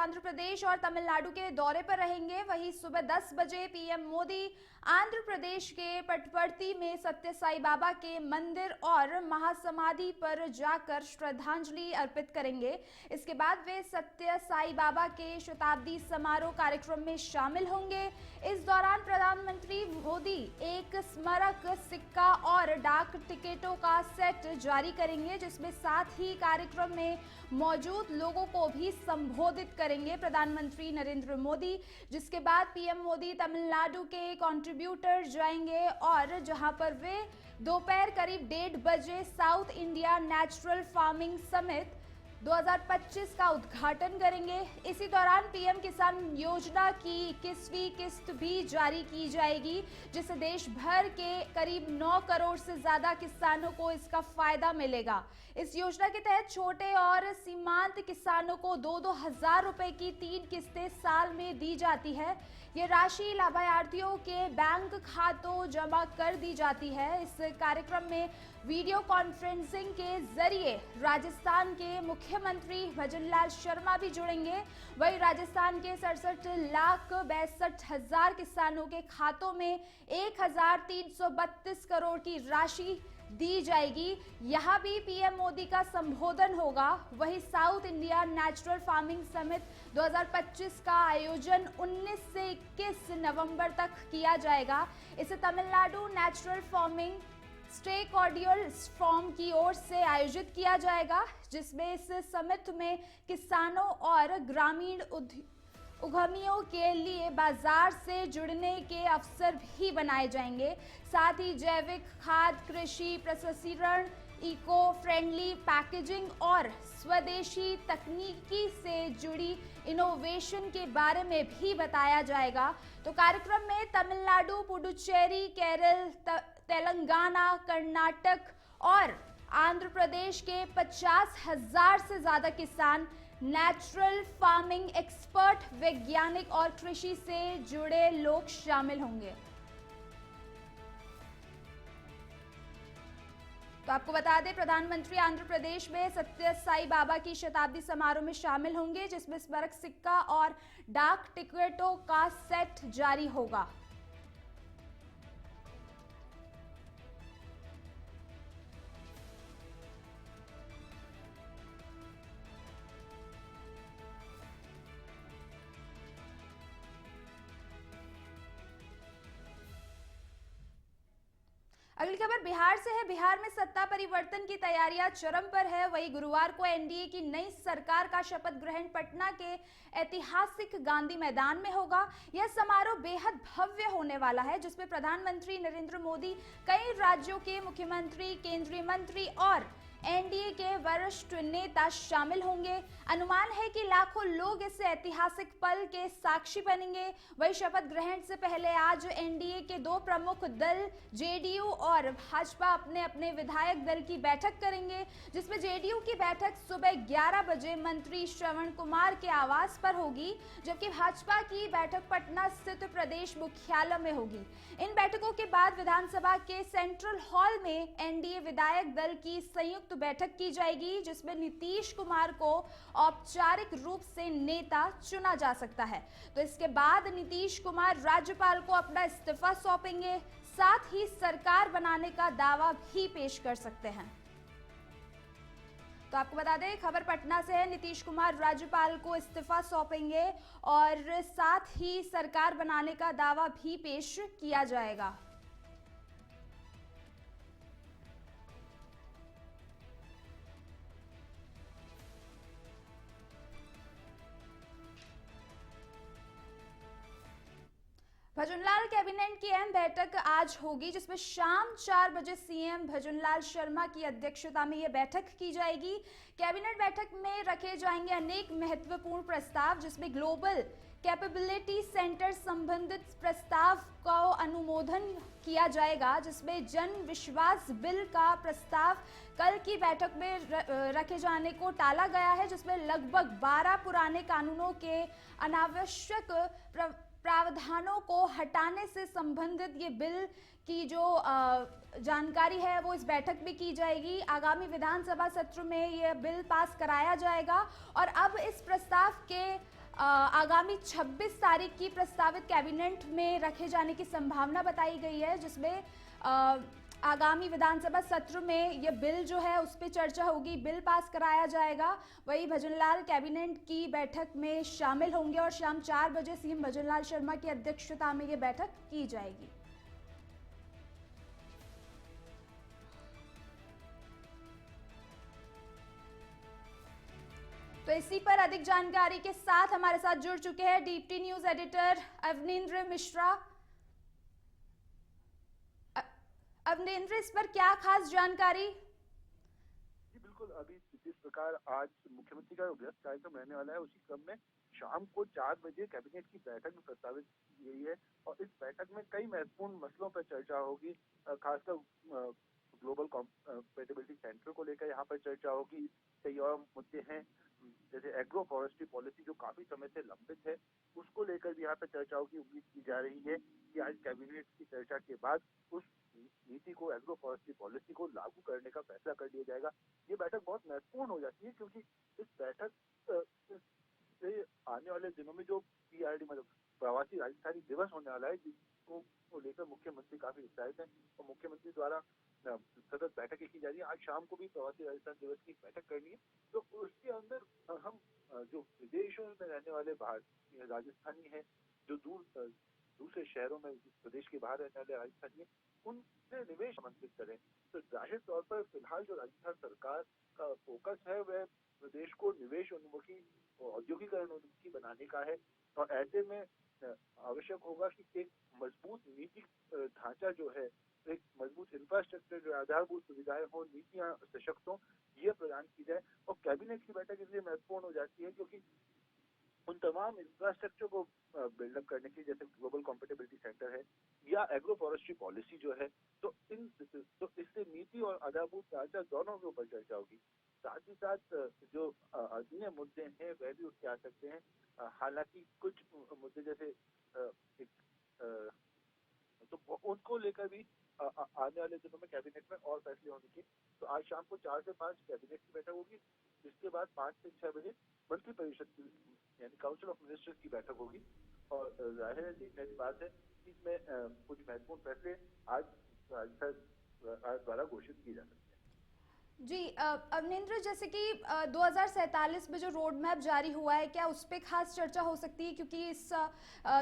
आंध्र प्रदेश और तमिलनाडु के दौरे पर रहेंगे। वहीं सुबह 10 बजे पीएम मोदी आंध्र प्रदेश के पटपर्ती में सत्य साई बाबा के मंदिर और महासमाधि पर जाकर श्रद्धांजलि अर्पित करेंगे। इसके बाद वे सत्य साई बाबा के शताब्दी समारोह कार्यक्रम में शामिल होंगे। इस दौरान प्रधानमंत्री मोदी एक स्मारक सिक्का और डाक टिकटों का सेट जारी करेंगे, जिसमें साथ ही कार्यक्रम में मौजूद लोगों को भी संबोधित करेंगे प्रधानमंत्री नरेंद्र मोदी। जिसके बाद पीएम मोदी तमिलनाडु के कंट्रीब्यूटर जाएंगे और जहां पर वे दोपहर करीब 1:30 बजे south India natural farming summit 2025 का उद्घाटन करेंगे। इसी दौरान पीएम किसान योजना की 21वीं किस्त भी जारी की जाएगी, जिससे देश भर के करीब 9 करोड़ से ज्यादा किसानों को इसका फायदा मिलेगा। इस योजना के तहत छोटे और सीमांत किसानों को 2-2 हजार रुपए की 3 किस्तें साल में दी जाती है। ये राशि लाभार्थियों के बैंक खातों जमा कर दी जाती है। इस कार्यक्रम में वीडियो कॉन्फ्रेंसिंग के जरिए राजस्थान के मुख्यमंत्री भजनलाल शर्मा भी जुड़ेंगे। वहीं राजस्थान के 67,62,हजार किसानों के खातों में 1,332 करोड़ की राशि दी जाएगी। यहां भी पीएम मोदी का संबोधन होगा। वहीं south India natural farming summit 2025 का आयोजन 19 से 21 नवंबर तक किया जाएगा। इसे Tamil Nadu natural farming stakeholder forum की ओर से आयोजित किया जाएगा, जिसमें इस समिट में किसानों और ग्रामीण उद्यमियों के लिए बाजार से जुड़ने के अवसर भी बनाए जाएंगे। साथ ही जैविक खाद, कृषि प्रसंस्करण, इको फ्रेंडली पैकेजिंग और स्वदेशी तकनीकी से जुड़ी इनोवेशन के बारे में भी बताया जाएगा। तो कार्यक्रम में तमिलनाडु, पुडुचेरी, केरल, तेलंगाना, कर्नाटक और आंध्र प्रदेश के 50,000 से ज्यादा किसान, नेचुरल फार्मिंग एक्सपर्ट, वैज्ञानिक और कृषि से जुड़े लोग शामिल होंगे। तो आपको बता दें, प्रधानमंत्री आंध्र प्रदेश में सत्य साई बाबा की शताब्दी समारोह में शामिल होंगे, जिसमें स्मारक सिक्का और डाक टिकटों का सेट जारी होगा। अगली खबर बिहार से है। बिहार में सत्ता परिवर्तन की तैयारियां चरम पर है। वहीं गुरुवार को एनडीए की नई सरकार का शपथ ग्रहण पटना के ऐतिहासिक गांधी मैदान में होगा। यह समारोह बेहद भव्य होने वाला है, जिसमें प्रधानमंत्री नरेंद्र मोदी, कई राज्यों के मुख्यमंत्री, केंद्रीय मंत्री और एनडीए के वरिष्ठ नेता शामिल होंगे। अनुमान है कि लाखों लोग इस ऐतिहासिक पल के साक्षी बनेंगे। वही शपथ ग्रहण से पहले आज एनडीए के 2 प्रमुख दल जेडीयू और भाजपा अपने अपने विधायक दल की बैठक करेंगे, जिसमें जेडीयू की बैठक सुबह 11 बजे मंत्री श्रवण कुमार के आवास पर होगी, जबकि भाजपा की बैठक पटना स्थित प्रदेश मुख्यालय में होगी। इन बैठकों के बाद विधानसभा के सेंट्रल हॉल में एनडीए विधायक दल की संयुक्त बैठक की जाएगी, जिसमें नीतीश कुमार को औपचारिक रूप से नेता चुना जा सकता है। तो इसके बाद नीतीश कुमार राज्यपाल को अपना इस्तीफा सौंपेंगे, साथ ही सरकार बनाने का दावा भी पेश कर सकते हैं। तो आपको बता दें, खबर पटना से है। नीतीश कुमार राज्यपाल को इस्तीफा सौंपेंगे और साथ ही सरकार बनाने का दावा भी पेश किया जाएगा। भजनलाल कैबिनेट की अहम बैठक आज होगी, जिसमें शाम 4 बजे सीएम भजनलाल शर्मा की अध्यक्षता में यह बैठक की जाएगी। कैबिनेट बैठक में रखे जाएंगे अनेक महत्वपूर्ण प्रस्ताव, जिसमें ग्लोबल कैपेबिलिटी सेंटर संबंधित प्रस्ताव का अनुमोदन किया जाएगा, जिसमें जन विश्वास बिल का प्रस्ताव कल की बैठक में रखे जाने को टाला गया है, जिसमें लगभग 12 पुराने कानूनों के अनावश्यक प्रावधानों को हटाने से संबंधित ये बिल की जो जानकारी है वो इस बैठक में की जाएगी। आगामी विधानसभा सत्र में यह बिल पास कराया जाएगा और अब इस प्रस्ताव के आगामी 26 तारीख की प्रस्तावित कैबिनेट में रखे जाने की संभावना बताई गई है, जिसमें आगामी विधानसभा सत्र में यह बिल जो है उस पर चर्चा होगी, बिल पास कराया जाएगा। वही भजनलाल कैबिनेट की बैठक में शामिल होंगे और शाम 4 बजे सीएम भजनलाल शर्मा की अध्यक्षता में यह बैठक की जाएगी। तो इसी पर अधिक जानकारी के साथ हमारे साथ जुड़ चुके हैं डीपटी न्यूज एडिटर अवनींद्र मिश्रा। अवनींद्र, इस पर क्या खास जानकारी? जी बिल्कुल, अभी जिस प्रकार आज मुख्यमंत्री का व्यस्त कार्यक्रम रहने वाला है, उसी क्रम में शाम को 4 बजे कैबिनेट की बैठक में प्रस्तावित की गई है और इस बैठक में कई महत्वपूर्ण मसलों पर चर्चा होगी। खासकर ग्लोबल कॉम्पेटिबिलिटी सेंटर को लेकर यहाँ पर चर्चा होगी। कई और मुद्दे हैं, जैसे एग्रो फॉरेस्ट्री पॉलिसी जो काफी समय से लंबित है, उसको लेकर भी यहाँ पर चर्चा होगी। उम्मीद की जा रही है कि आज कैबिनेट की चर्चा के बाद उस नीति को, एग्रो फॉरेस्ट्री पॉलिसी को लागू करने का फैसला कर लिया जाएगा। ये बैठक बहुत महत्वपूर्ण हो जाती है क्योंकि इस बैठक से आने वाले दिनों में जो पीआरडी मतलब प्रवासी राजस्थानी दिवस होने वाला है, जिसको लेकर मुख्यमंत्री काफी उत्साहित है और मुख्यमंत्री द्वारा सतत बैठकें की जा रही है। आज शाम को भी प्रवासी राजस्थान दिवस की बैठक करनी है, तो उसके अंदर हम जो विदेशों में रहने वाले भारतीय राजस्थानी है, जो दूसरे शहरों में प्रदेश के बाहर रहने वाले राजस्थानी है, उनसे निवेश आमंत्रित करें। तो जाहिर तौर पर फिलहाल जो राजस्थान सरकार का फोकस है वह प्रदेश को निवेश उन्मुखी, औद्योगिकरण उन्मुखी बनाने का है और ऐसे में आवश्यक होगा कि एक मजबूत नीति ढांचा जो है, एक मजबूत इंफ्रास्ट्रक्चर जो आधारभूत सुविधाएं हो, नीतियां सशक्त हो, ये प्रदान की जाए। और कैबिनेट की बैठक इसलिए महत्वपूर्ण हो जाती है क्योंकि उन तमाम इंफ्रास्ट्रक्चर को बिल्डअप करने के लिए, जैसे ग्लोबल कॉम्पेटिबिलिटी सेंटर है या एग्रो फॉरेस्ट्री पॉलिसी जो है, तो इससे नीति और आधारभूत ढांचा दोनों के ऊपर चर्चा होगी। साथ ही साथ जो अन्य मुद्दे हैं वह भी उसके आ सकते हैं। हालांकि कुछ मुद्दे जैसे तो उनको लेकर भी आने वाले दिनों में कैबिनेट में और फैसले होने की। तो आज शाम को 4 से 5 कैबिनेट की बैठक होगी, जिसके बाद 5 से 6 बजे मंत्री परिषद की यानी काउंसिल ऑफ मिनिस्टर्स की बैठक होगी और जाहिर है देखने की बात है कि इसमें कुछ महत्वपूर्ण फैसले आज द्वारा घोषित किए जा सकते हैं। जी अवनींद्र, जैसे कि 2047 में जो रोड मैप जारी हुआ है, क्या उस पर खास चर्चा हो सकती है? क्योंकि इस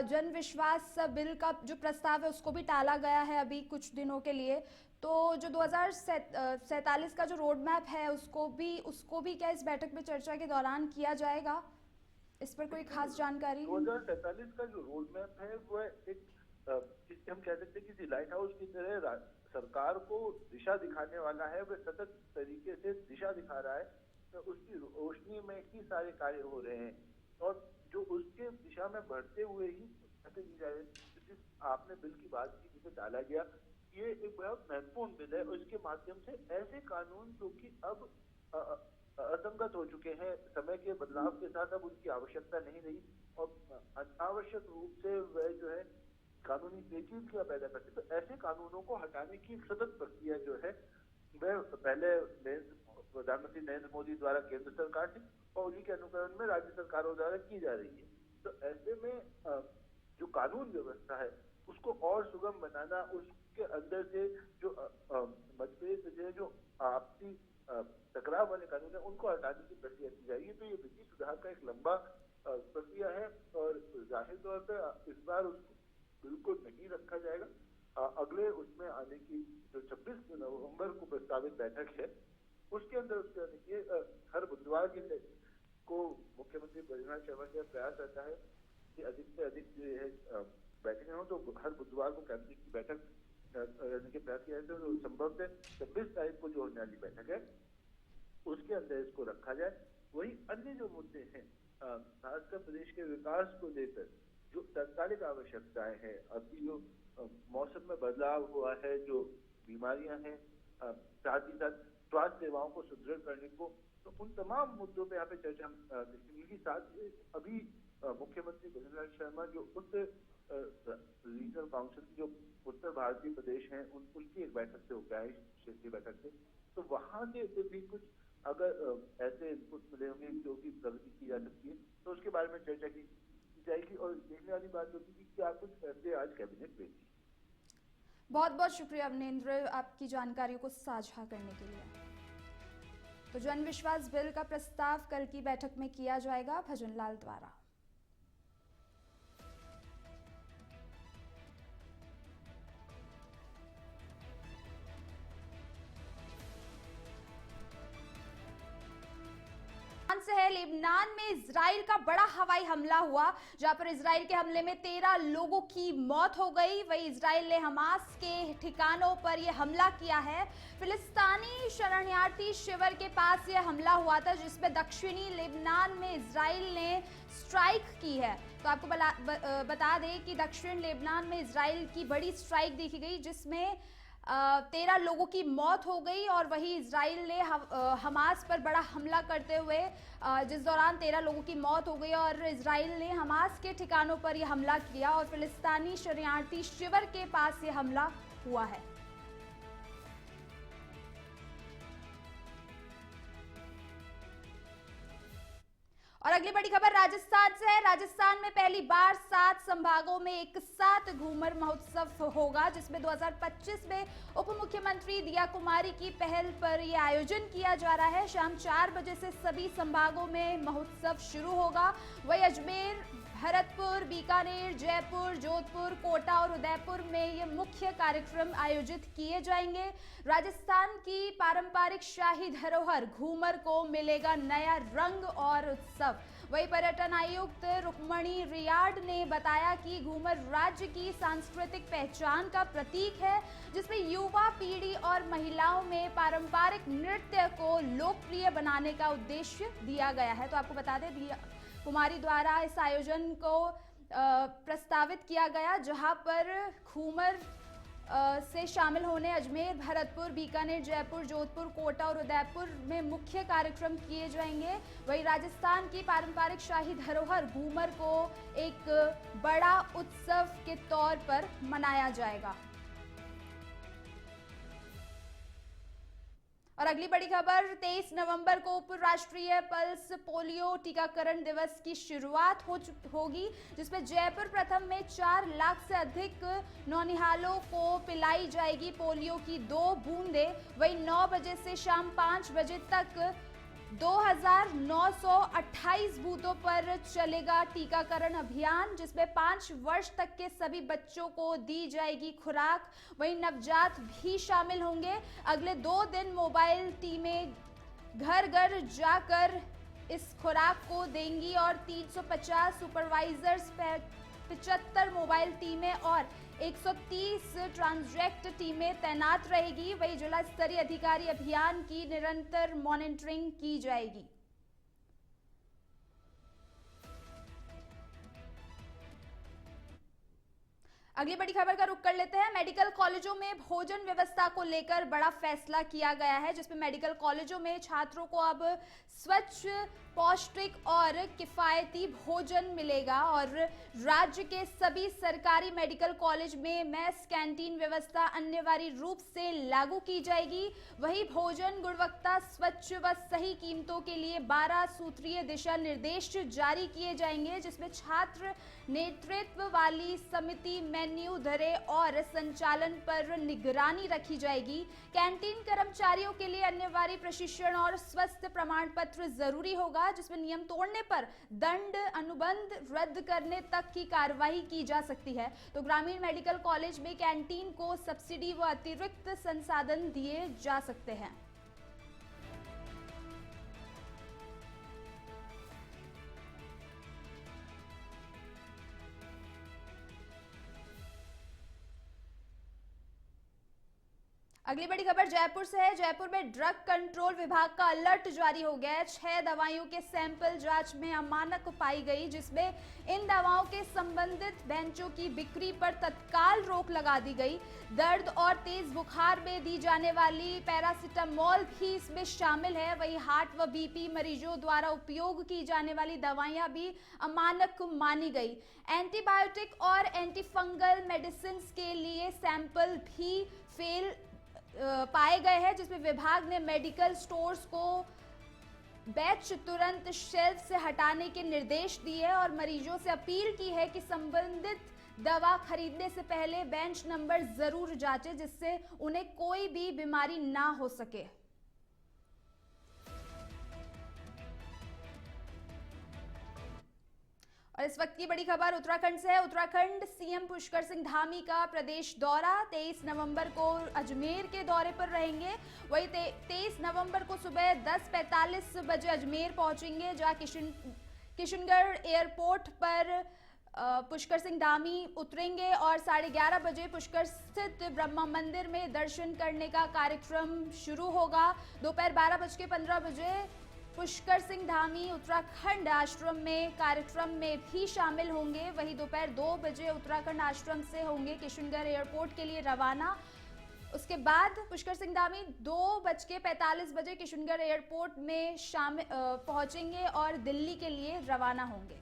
जन विश्वास बिल का जो प्रस्ताव है उसको भी टाला गया है अभी कुछ दिनों के लिए। तो जो 2047 का जो रोड मैप है उसको भी क्या इस बैठक में चर्चा के दौरान किया जाएगा? इस पर कोई खास जानकारी? 2047 का जो रोड मैप है वह एक जिसे हम कह सकते हैं कि लाइट हाउस की तरह सरकार को दिशा दिखाने वाला है। वह सतत तरीके से दिशा दिखा रहा है, तो उसकी रोशनी में ही सारे कार्य हो रहे हैं और जो उसके दिशा में बढ़ते हुए ही की जा रही है। जिस आपने बिल की बात की जिसे डाला गया, ये एक बहुत महत्वपूर्ण बिल है और इसके माध्यम से ऐसे कानून जो कि अब असंगत हो चुके हैं, समय के बदलाव के साथ अब उनकी आवश्यकता नहीं रही और अनावश्यक रूप से वह जो है कानूनी पेचीदगियां पैदा करते, तो ऐसे कानूनों को हटाने की सतत प्रक्रिया जो है वह पहले प्रधानमंत्री नरेंद्र मोदी द्वारा केंद्र सरकार से और उन्हीं के अनुकरण में राज्य सरकारों द्वारा की जा रही है। तो ऐसे में जो कानून व्यवस्था है उसको और सुगम बनाना, उसके अंदर से जो मतभेद जो है, जो आपसी टकराव वाले कानून है, उनको हटाने की प्रक्रिया की जाएगी। तो ये विधि सुधार का एक लंबा प्रक्रिया है और जाहिर तौर पर इस बार उसको बिल्कुल नहीं रखा जाएगा। अगले उसमें आने की जो 26 नवंबर को प्रस्तावित बैठक है उसके अंदर उसके आने की हर बुधवार को मुख्यमंत्री भजनलाल शर्मा का प्रयास रहता है कि अधिक से अधिक जो है बैठकें हो, तो हर बुधवार को कैबिनेट की बैठक रहने के प्रयास किया जाता है। तो संभवतः 26 तारीख को जो होने वाली बैठक है उसके अंदर इसको रखा जाए। वही अन्य जो मुद्दे हैं खासकर प्रदेश के विकास को लेकर जो तत्कालिक आवश्यकताएं हैं, अभी जो मौसम में बदलाव हुआ है, जो बीमारियां हैं, साथ ही साथ स्वास्थ्य सेवाओं को सुदृढ़ करने को, तो उन तमाम मुद्दों पे यहाँ पे चर्चा मिलेगी। साथ ही अभी मुख्यमंत्री भजनलाल शर्मा जो उत्तर रीजनल काउंसिल जो उत्तर भारतीय प्रदेश हैं उनकी एक बैठक से होकर आए, क्षेत्रीय बैठक से, तो वहां से भी कुछ अगर ऐसे इनपुट मिले होंगे जो कि प्रगति की जा सकती है तो उसके बारे में चर्चा की जाएगी। और देखने वाली बात होगी कि क्या कुछ फैसले आज कैबिनेट लेगी। बहुत बहुत शुक्रिया अवनेंद्र, आपकी जानकारियों को साझा करने के लिए। तो जन विश्वास बिल का प्रस्ताव कल की बैठक में किया जाएगा भजनलाल द्वारा। से है लेबनान में इजराइल का बड़ा हवाई हमला हुआ, जहां पर इजराइल के हमले में 13 लोगों की मौत हो गई। वहीं इजराइल ने हमास के ठिकानों पर यह हमला किया है। फिलिस्तीनी शरणार्थी शिविर के पास यह हमला हुआ था, जिसमें दक्षिणी लेबनान में इजराइल ने स्ट्राइक की है। तो आपको बता दें कि दक्षिण लेबनान में इजराइल की बड़ी स्ट्राइक देखी गई, जिसमें 13 लोगों की मौत हो गई। और वही इजराइल ने हमास पर बड़ा हमला करते हुए जिस दौरान 13 लोगों की मौत हो गई और इजराइल ने हमास के ठिकानों पर यह हमला किया और फिलिस्तीनी शरणार्थी शिविर के पास यह हमला हुआ है। और अगली बड़ी खबर राजस्थान से है। राजस्थान में पहली बार 7 संभागों में एक साथ घूमर महोत्सव होगा, जिसमें 2025 में उप मुख्यमंत्री दिया कुमारी की पहल पर यह आयोजन किया जा रहा है। शाम 4 बजे से सभी संभागों में महोत्सव शुरू होगा। वही अजमेर, भरतपुर, बीकानेर, जयपुर, जोधपुर, कोटा और उदयपुर में ये मुख्य कार्यक्रम आयोजित किए जाएंगे। राजस्थान की पारंपरिक शाही धरोहर घूमर को मिलेगा नया रंग और उत्सव। वही पर्यटन आयुक्त रुक्मणी रियाड ने बताया कि घूमर राज्य की सांस्कृतिक पहचान का प्रतीक है, जिसमें युवा पीढ़ी और महिलाओं में पारंपरिक नृत्य को लोकप्रिय बनाने का उद्देश्य दिया गया है। तो आपको बता दें दिया कुमारी द्वारा इस आयोजन को प्रस्तावित किया गया, जहां पर घूमर से शामिल होने अजमेर, भरतपुर, बीकानेर, जयपुर, जोधपुर, कोटा और उदयपुर में मुख्य कार्यक्रम किए जाएंगे। वहीं राजस्थान की पारंपरिक शाही धरोहर घूमर को एक बड़ा उत्सव के तौर पर मनाया जाएगा। और अगली बड़ी खबर 23 नवंबर को उपराष्ट्रीय पल्स पोलियो टीकाकरण दिवस की शुरुआत होगी, जिसमें जयपुर प्रथम में 4 लाख से अधिक नौनिहालों को पिलाई जाएगी पोलियो की 2 बूंदें। वहीं 9 बजे से शाम 5 बजे तक 2928 बूथों पर चलेगा टीकाकरण अभियान, जिसमें 5 वर्ष तक के सभी बच्चों को दी जाएगी खुराक। वहीं नवजात भी शामिल होंगे। अगले 2 दिन मोबाइल टीमें घर घर जाकर इस खुराक को देंगी और 350 सुपरवाइजर्स, 75 मोबाइल टीमें और 130 ट्रांसजेक्ट टीमें तैनात रहेगी। वही जिला स्तरीय अधिकारी अभियान की निरंतर मॉनिटरिंग की जाएगी। अगली बड़ी खबर का रुख कर लेते हैं। मेडिकल कॉलेजों में भोजन व्यवस्था को लेकर बड़ा फैसला किया गया है, जिसमें मेडिकल कॉलेजों में छात्रों को अब स्वच्छ, पौष्टिक और किफायती भोजन मिलेगा। और राज्य के सभी सरकारी मेडिकल कॉलेज में मेस कैंटीन व्यवस्था अनिवार्य रूप से लागू की जाएगी। वही भोजन गुणवत्ता, स्वच्छ व सही कीमतों के लिए 12 सूत्रीय दिशा निर्देश जारी किए जाएंगे, जिसमें छात्र नेतृत्व वाली समिति मेन्यू, दरें और संचालन पर निगरानी रखी जाएगी। कैंटीन कर्मचारियों के लिए अनिवार्य प्रशिक्षण और स्वस्थ प्रमाण पत्र जरूरी होगा, जिसमें नियम तोड़ने पर दंड, अनुबंध रद्द करने तक की कार्रवाई की जा सकती है। तो ग्रामीण मेडिकल कॉलेज में कैंटीन को सब्सिडी व अतिरिक्त संसाधन दिए जा सकते हैं। अगली बड़ी खबर जयपुर से है। जयपुर में ड्रग कंट्रोल विभाग का अलर्ट जारी हो गया है। 6 दवाइयों के सैंपल जांच में अमानक पाई गई, जिसमें इन दवाओं के संबंधित बेंचों की बिक्री पर तत्काल रोक लगा दी गई। दर्द और तेज बुखार में दी जाने वाली पैरासिटामोल भी इसमें शामिल है। वही हार्ट व बीपी मरीजों द्वारा उपयोग की जाने वाली दवाइयां भी अमानक मानी गई। एंटीबायोटिक और एंटीफंगल मेडिसिन के लिए सैंपल भी फेल पाए गए हैं, जिसमें विभाग ने मेडिकल स्टोर्स को बैच तुरंत शेल्फ से हटाने के निर्देश दिए और मरीजों से अपील की है कि संबंधित दवा खरीदने से पहले बेंच नंबर जरूर जांचें, जिससे उन्हें कोई भी बीमारी ना हो सके। और इस वक्त की बड़ी खबर उत्तराखंड से है। उत्तराखंड सीएम पुष्कर सिंह धामी का प्रदेश दौरा 23 नवंबर को अजमेर के दौरे पर रहेंगे। वही 23 नवंबर को सुबह 10:45 बजे अजमेर पहुंचेंगे, जहां किशनगढ़ एयरपोर्ट पर पुष्कर सिंह धामी उतरेंगे और 11:30 बजे पुष्कर स्थित ब्रह्मा मंदिर में दर्शन करने का कार्यक्रम शुरू होगा। दोपहर 12:15 बजे पुष्कर सिंह धामी उत्तराखंड आश्रम में कार्यक्रम में भी शामिल होंगे। वहीं दोपहर 2 बजे उत्तराखंड आश्रम से होंगे किशनगढ़ एयरपोर्ट के लिए रवाना। उसके बाद पुष्कर सिंह धामी 2:45 बजे किशनगढ़ एयरपोर्ट में पहुंचेंगे और दिल्ली के लिए रवाना होंगे।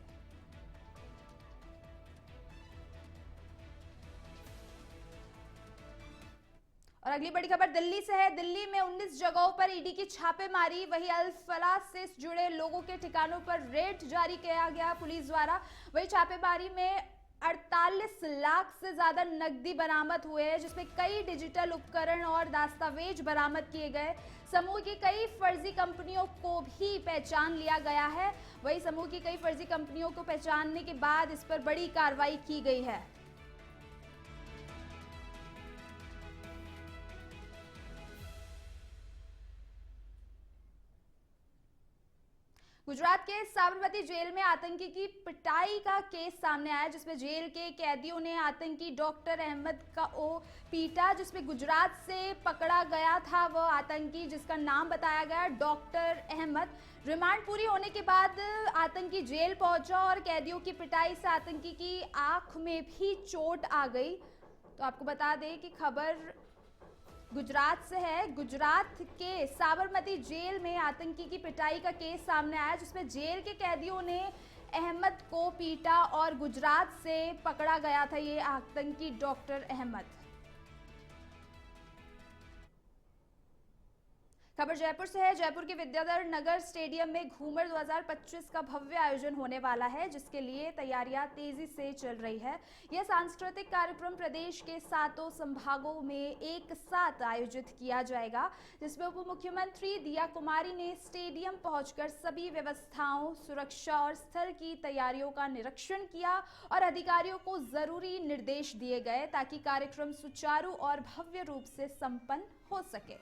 और अगली बड़ी खबर दिल्ली से है। दिल्ली में 19 जगहों पर ईडी की छापेमारी। वही अल-फलाह से जुड़े लोगों के ठिकानों पर रेड जारी किया गया पुलिस द्वारा। वही छापेमारी में 48 लाख से ज्यादा नकदी बरामद हुए हैं, जिसमें कई डिजिटल उपकरण और दस्तावेज बरामद किए गए। समूह की कई फर्जी कंपनियों को भी पहचान लिया गया है। वही समूह की कई फर्जी कंपनियों को पहचानने के बाद इस पर बड़ी कार्रवाई की गई है। गुजरात के साबरमती जेल में आतंकी की पिटाई का केस सामने आया, जिसमें जेल के कैदियों ने आतंकी डॉक्टर अहमद को पीटा। जिसमें गुजरात से पकड़ा गया था वह आतंकी, जिसका नाम बताया गया डॉक्टर अहमद। रिमांड पूरी होने के बाद आतंकी जेल पहुंचा और कैदियों की पिटाई से आतंकी की आंख में भी चोट आ गई। तो आपको बता दें कि खबर गुजरात से है। गुजरात के साबरमती जेल में आतंकी की पिटाई का केस सामने आया, जिसमें जेल के कैदियों ने अहमद को पीटा और गुजरात से पकड़ा गया था ये आतंकी डॉक्टर अहमद। खबर जयपुर से है। जयपुर के विद्याधर नगर स्टेडियम में घूमर 2025 का भव्य आयोजन होने वाला है, जिसके लिए तैयारियां तेजी से चल रही है। यह सांस्कृतिक कार्यक्रम प्रदेश के 7 संभागों में एक साथ आयोजित किया जाएगा, जिसमें उप मुख्यमंत्री दिया कुमारी ने स्टेडियम पहुंचकर सभी व्यवस्थाओं, सुरक्षा और स्थल की तैयारियों का निरीक्षण किया और अधिकारियों को जरूरी निर्देश दिए गए ताकि कार्यक्रम सुचारू और भव्य रूप से संपन्न हो सके।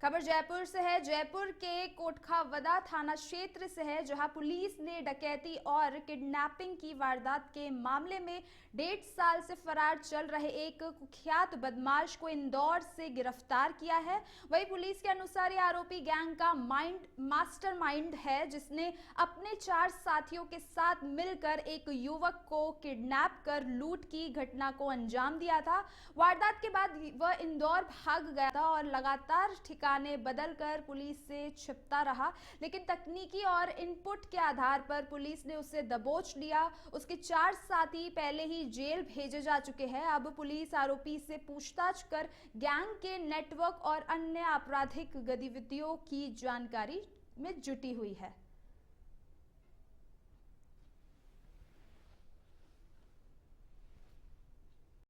खबर जयपुर से है। जयपुर के कोटखावदा थाना क्षेत्र से है, जहां पुलिस ने डकैती और किडनैपिंग की वारदात के मामले में 1.5 साल से फरार चल रहे एक कुख्यात बदमाश को इंदौर से गिरफ्तार किया है। वहीं पुलिस के अनुसार ये आरोपी गैंग का मास्टरमाइंड है, जिसने अपने 4 साथियों के साथ मिलकर एक युवक को किडनैप कर लूट की घटना को अंजाम दिया था। वारदात के बाद वह इंदौर भाग गया था और लगातार ठिकाने बदलकर पुलिस से छिपता रहा, लेकिन तकनीकी और इनपुट के आधार पर पुलिस ने उसे दबोच लिया। उसके 4 साथी पहले ही जेल भेजे जा चुके हैं। अब पुलिस आरोपी से पूछताछ कर गैंग के नेटवर्क और अन्य आपराधिक गतिविधियों की जानकारी में जुटी हुई है।